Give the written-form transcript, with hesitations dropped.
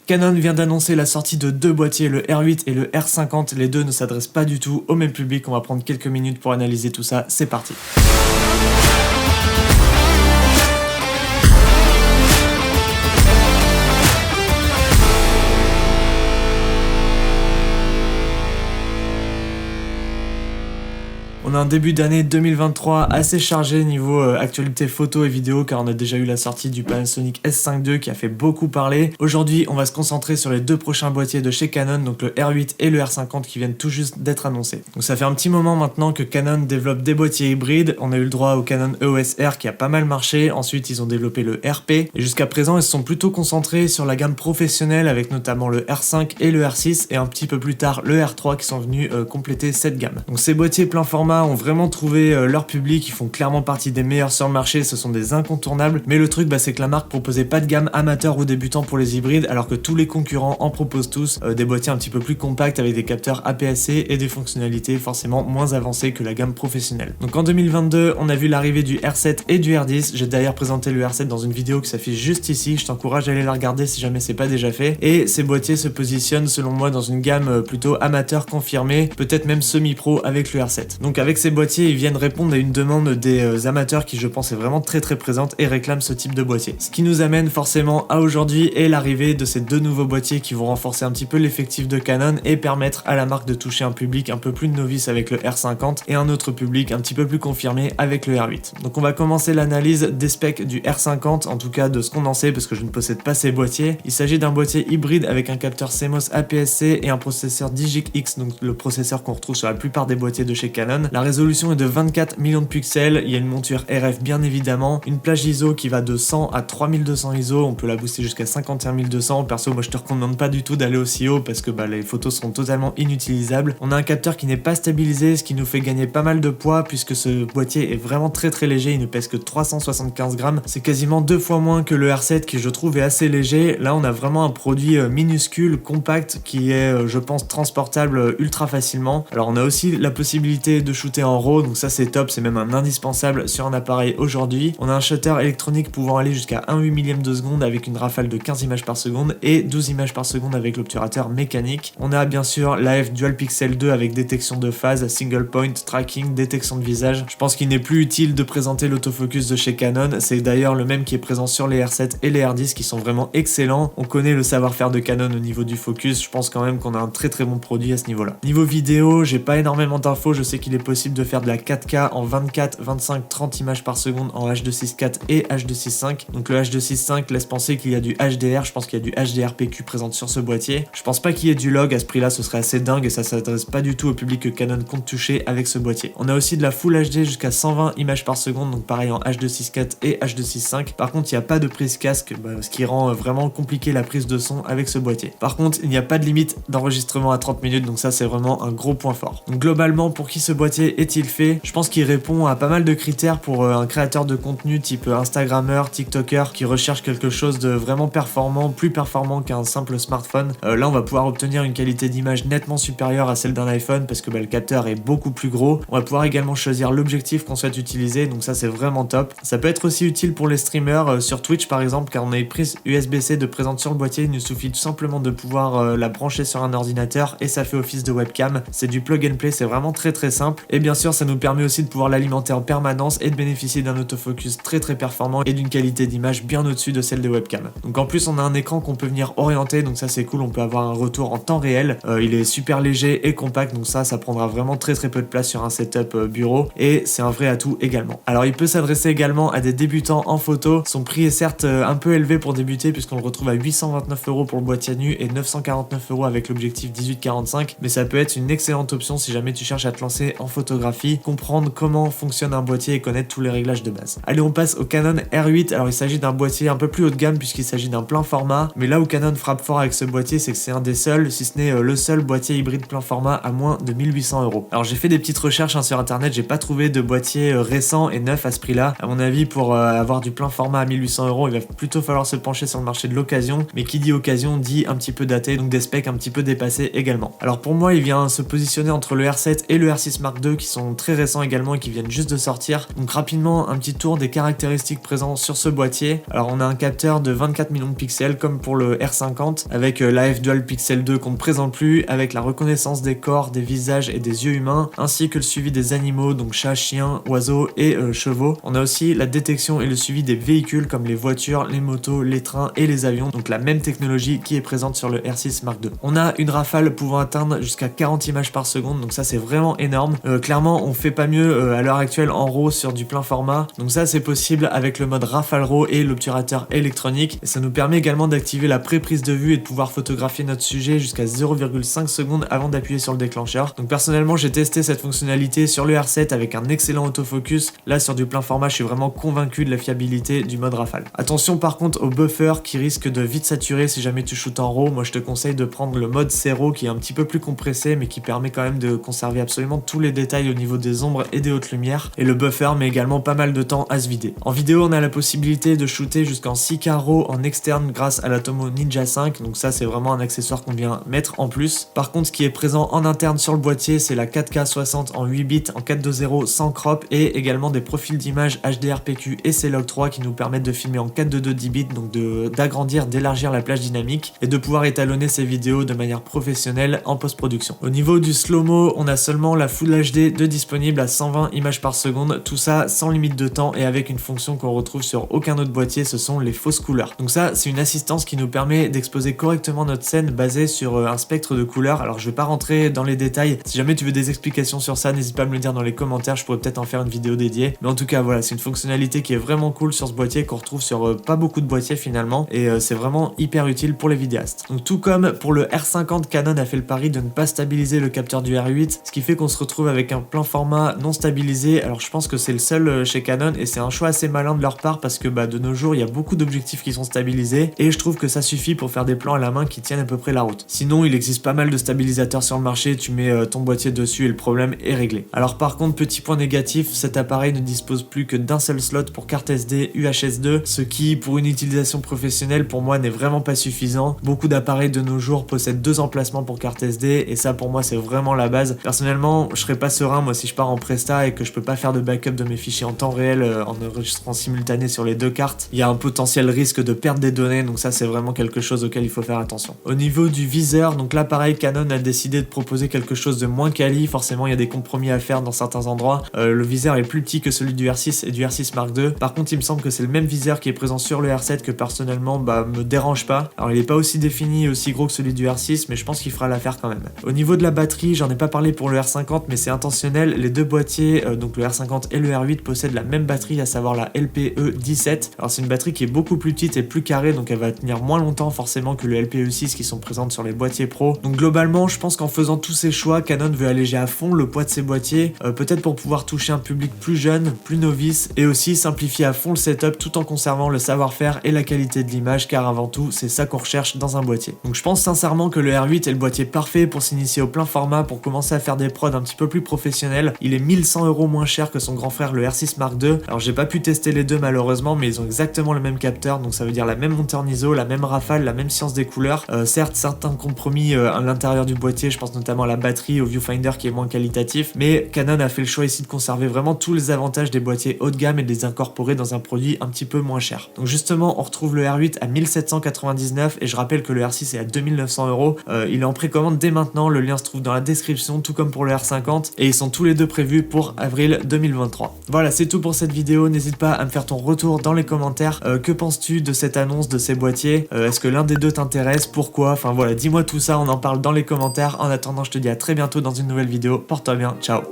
Canon vient d'annoncer la sortie de deux boîtiers, le R8 et le R50. Les deux ne s'adressent pas du tout au même public. On va prendre quelques minutes pour analyser tout ça. C'est parti. On a un début d'année 2023 assez chargé niveau actualité photo et vidéo, car on a déjà eu la sortie du Panasonic S5 II qui a fait beaucoup parler. Aujourd'hui, on va se concentrer sur les deux prochains boîtiers de chez Canon, donc le R8 et le R50 qui viennent tout juste d'être annoncés. Donc ça fait un petit moment maintenant que Canon développe des boîtiers hybrides. On a eu le droit au Canon EOS R qui a pas mal marché. Ensuite, ils ont développé le RP. Et jusqu'à présent, ils se sont plutôt concentrés sur la gamme professionnelle avec notamment le R5 et le R6 et un petit peu plus tard le R3 qui sont venus compléter cette gamme. Donc ces boîtiers plein format ont vraiment trouvé leur public, ils font clairement partie des meilleurs sur le marché, ce sont des incontournables, mais le truc c'est que la marque proposait pas de gamme amateur ou débutant pour les hybrides, alors que tous les concurrents en proposent tous, des boîtiers un petit peu plus compacts avec des capteurs APS-C et des fonctionnalités forcément moins avancées que la gamme professionnelle. Donc en 2022, on a vu l'arrivée du R7 et du R10, j'ai d'ailleurs présenté le R7 dans une vidéo qui s'affiche juste ici, je t'encourage à aller la regarder si jamais c'est pas déjà fait, et ces boîtiers se positionnent selon moi dans une gamme plutôt amateur confirmée, peut-être même semi-pro avec le R7. Donc avec ces boîtiers, ils viennent répondre à une demande des amateurs qui, je pense, est vraiment très présente et réclament ce type de boîtier. Ce qui nous amène forcément à aujourd'hui et l'arrivée de ces deux nouveaux boîtiers qui vont renforcer un petit peu l'effectif de Canon et permettre à la marque de toucher un public un peu plus novice avec le R50 et un autre public un petit peu plus confirmé avec le R8. Donc on va commencer l'analyse des specs du R50, en tout cas de ce qu'on en sait parce que je ne possède pas ces boîtiers. Il s'agit d'un boîtier hybride avec un capteur CMOS APS-C et un processeur Digic-X, donc le processeur qu'on retrouve sur la plupart des boîtiers de chez Canon. La résolution est de 24 millions de pixels, il y a une monture RF bien évidemment, une plage ISO qui va de 100 à 3200 ISO, on peut la booster jusqu'à 51200. Perso, moi je te recommande pas du tout d'aller aussi haut parce que les photos seront totalement inutilisables. On a un capteur qui n'est pas stabilisé, ce qui nous fait gagner pas mal de poids puisque ce boîtier est vraiment très léger, il ne pèse que 375 grammes, c'est quasiment 2 fois moins que le R7 qui je trouve est assez léger. Là on a vraiment un produit minuscule, compact, qui est je pense transportable ultra facilement. Alors on a aussi la possibilité de shooter en RAW, donc ça c'est top, c'est même un indispensable sur un appareil aujourd'hui. On a un shutter électronique pouvant aller jusqu'à 1/8 millième de seconde avec une rafale de 15 images par seconde et 12 images par seconde avec l'obturateur mécanique. On a bien sûr l'AF Dual Pixel 2 avec détection de phase, single point tracking, détection de visage. Je pense qu'il n'est plus utile de présenter l'autofocus de chez Canon, c'est d'ailleurs le même qui est présent sur les R7 et les R10 qui sont vraiment excellents. On connaît le savoir-faire de Canon au niveau du focus, je pense quand même qu'on a un très bon produit à ce niveau-là. Niveau vidéo, j'ai pas énormément d'infos, je sais qu'il est possible de faire de la 4K en 24, 25, 30 images par seconde en H.264 et H.265. Donc le H.265 laisse penser qu'il y a du HDR, je pense qu'il y a du HDR-PQ présent sur ce boîtier. Je pense pas qu'il y ait du log, à ce prix-là ce serait assez dingue et ça s'adresse pas du tout au public que Canon compte toucher avec ce boîtier. On a aussi de la Full HD jusqu'à 120 images par seconde, donc pareil en H.264 et H.265. Par contre, il n'y a pas de prise casque, ce qui rend vraiment compliqué la prise de son avec ce boîtier. Par contre, il n'y a pas de limite d'enregistrement à 30 minutes, donc ça c'est vraiment un gros point fort. Donc globalement, pour qui ce boîtier est-il fait? Je pense qu'il répond à pas mal de critères pour un créateur de contenu type Instagrammeur, TikToker qui recherche quelque chose de vraiment performant, plus performant qu'un simple smartphone. Là on va pouvoir obtenir une qualité d'image nettement supérieure à celle d'un iPhone parce que le capteur est beaucoup plus gros. On va pouvoir également choisir l'objectif qu'on souhaite utiliser, donc ça c'est vraiment top. Ça peut être aussi utile pour les streamers sur Twitch par exemple, car on a une prise USB-C de présente sur le boîtier, il nous suffit tout simplement de pouvoir la brancher sur un ordinateur et ça fait office de webcam. C'est du plug and play, c'est vraiment très simple. Et bien sûr ça nous permet aussi de pouvoir l'alimenter en permanence et de bénéficier d'un autofocus très performant et d'une qualité d'image bien au-dessus de celle des webcams. Donc en plus on a un écran qu'on peut venir orienter, donc ça c'est cool, on peut avoir un retour en temps réel. Il est super léger et compact, donc ça prendra vraiment très peu de place sur un setup bureau et c'est un vrai atout également. Alors il peut s'adresser également à des débutants en photo. Son prix est certes un peu élevé pour débuter puisqu'on le retrouve à 829 € pour le boîtier nu et 949 € avec l'objectif 18-45, mais ça peut être une excellente option si jamais tu cherches à te lancer en photographie, comprendre comment fonctionne un boîtier et connaître tous les réglages de base. Allez, on passe au Canon R8. Alors il s'agit d'un boîtier un peu plus haut de gamme puisqu'il s'agit d'un plein format, mais là où Canon frappe fort avec ce boîtier, c'est que c'est un des seuls, si ce n'est le seul boîtier hybride plein format à moins de 1800 €. Alors j'ai fait des petites recherches sur internet, j'ai pas trouvé de boîtier récent et neuf à ce prix-là. À mon avis, pour avoir du plein format à 1800 €, il va plutôt falloir se pencher sur le marché de l'occasion, mais qui dit occasion dit un petit peu daté, donc des specs un petit peu dépassés également. Alors pour moi, il vient se positionner entre le R7 et le R6 Mark II II qui sont très récents également et qui viennent juste de sortir. Donc rapidement, un petit tour des caractéristiques présentes sur ce boîtier. Alors on a un capteur de 24 millions de pixels comme pour le R50 avec l'AF Dual Pixel 2 qu'on ne présente plus, avec la reconnaissance des corps, des visages et des yeux humains, ainsi que le suivi des animaux, donc chats, chiens, oiseaux et chevaux. On a aussi la détection et le suivi des véhicules comme les voitures, les motos, les trains et les avions, donc la même technologie qui est présente sur le R6 Mark II. On a une rafale pouvant atteindre jusqu'à 40 images par seconde, donc ça c'est vraiment énorme. Clairement on fait pas mieux à l'heure actuelle en RAW sur du plein format, donc ça c'est possible avec le mode rafale RAW et l'obturateur électronique, et ça nous permet également d'activer la pré-prise de vue et de pouvoir photographier notre sujet jusqu'à 0,5 secondes avant d'appuyer sur le déclencheur. Donc personnellement j'ai testé cette fonctionnalité sur le R7 avec un excellent autofocus. Là sur du plein format je suis vraiment convaincu de la fiabilité du mode rafale. Attention par contre au buffer qui risque de vite saturer si jamais tu shootes en RAW. Moi je te conseille de prendre le mode Zero qui est un petit peu plus compressé mais qui permet quand même de conserver absolument tous les détails au niveau des ombres et des hautes lumières, et le buffer met également pas mal de temps à se vider. En vidéo on a la possibilité de shooter jusqu'en 6K RAW en externe grâce à la Tomo Ninja 5, donc ça c'est vraiment un accessoire qu'on vient mettre en plus. Par contre ce qui est présent en interne sur le boîtier c'est la 4K 60 en 8 bits en 4.2.0 sans crop, et également des profils d'image HDR-PQ et C-Log 3 qui nous permettent de filmer en 4.2.2 10 bits, donc d'agrandir, d'élargir la plage dynamique et de pouvoir étalonner ces vidéos de manière professionnelle en post-production. Au niveau du slow-mo, on a seulement la Full HD de disponible à 120 images par seconde, tout ça sans limite de temps et avec une fonction qu'on retrouve sur aucun autre boîtier, ce sont les fausses couleurs. Donc ça c'est une assistance qui nous permet d'exposer correctement notre scène basée sur un spectre de couleurs. Alors je vais pas rentrer dans les détails, si jamais tu veux des explications sur ça n'hésite pas à me le dire dans les commentaires, je pourrais peut-être en faire une vidéo dédiée, mais en tout cas voilà, c'est une fonctionnalité qui est vraiment cool sur ce boîtier qu'on retrouve sur pas beaucoup de boîtiers finalement, et c'est vraiment hyper utile pour les vidéastes. Donc tout comme pour le R50, Canon a fait le pari de ne pas stabiliser le capteur du R8, ce qui fait qu'on se retrouve avec un plein format non stabilisé. Alors je pense que c'est le seul chez Canon et c'est un choix assez malin de leur part parce que de nos jours il y a beaucoup d'objectifs qui sont stabilisés et je trouve que ça suffit pour faire des plans à la main qui tiennent à peu près la route. Sinon il existe pas mal de stabilisateurs sur le marché, tu mets ton boîtier dessus et le problème est réglé. Alors par contre petit point négatif, cet appareil ne dispose plus que d'un seul slot pour carte SD UHS-2, ce qui pour une utilisation professionnelle pour moi n'est vraiment pas suffisant. Beaucoup d'appareils de nos jours possèdent 2 emplacements pour carte SD et ça pour moi c'est vraiment la base. Personnellement je serais pas serein moi si je pars en presta et que je peux pas faire de backup de mes fichiers en temps réel en enregistrant simultané sur les 2 cartes. Il y a un potentiel risque de perdre des données, donc ça c'est vraiment quelque chose auquel il faut faire attention. Au niveau du viseur, donc l'appareil Canon a décidé de proposer quelque chose de moins quali, forcément il y a des compromis à faire dans certains endroits. Le viseur est plus petit que celui du R6 et du R6 Mark II. Par contre il me semble que c'est le même viseur qui est présent sur le R7 que personnellement me dérange pas. Alors il est pas aussi défini et aussi gros que celui du R6 mais je pense qu'il fera l'affaire quand même. Au niveau de la batterie, j'en ai pas parlé pour le R50 mais c'est intentionnel, les deux boîtiers, donc le R50 et le R8 possèdent la même batterie, à savoir la LPE17. Alors c'est une batterie qui est beaucoup plus petite et plus carrée, donc elle va tenir moins longtemps forcément que le LPE6 qui sont présentes sur les boîtiers pro. Donc globalement je pense qu'en faisant tous ces choix, Canon veut alléger à fond le poids de ses boîtiers, peut-être pour pouvoir toucher un public plus jeune, plus novice, et aussi simplifier à fond le setup tout en conservant le savoir-faire et la qualité de l'image, car avant tout c'est ça qu'on recherche dans un boîtier. Donc je pense sincèrement que le R8 est le boîtier parfait pour s'initier au plein format, pour commencer à faire des prods un petit peu plus professionnels. Il est 1100 € moins cher que son grand frère le R6 Mark II. Alors j'ai pas pu tester les deux malheureusement, mais ils ont exactement le même capteur, donc ça veut dire la même montée en ISO, la même rafale, la même science des couleurs. Certes certains compromis à l'intérieur du boîtier, je pense notamment à la batterie, au viewfinder qui est moins qualitatif, mais Canon a fait le choix ici de conserver vraiment tous les avantages des boîtiers haut de gamme et de les incorporer dans un produit un petit peu moins cher. Donc justement on retrouve le R8 à 1799 et je rappelle que le R6 est à 2900 €. Il est en précommande dès maintenant, le lien se trouve dans la description, tout comme pour le R50, et ils sont tous les deux prévus pour avril 2023. Voilà, c'est tout pour cette vidéo, n'hésite pas à me faire ton retour dans les commentaires. Que penses-tu de cette annonce de ces boîtiers? Est-ce que l'un des deux t'intéresse? Pourquoi? Enfin voilà, dis-moi tout ça, on en parle dans les commentaires. En attendant, je te dis à très bientôt dans une nouvelle vidéo. Porte-toi bien, ciao.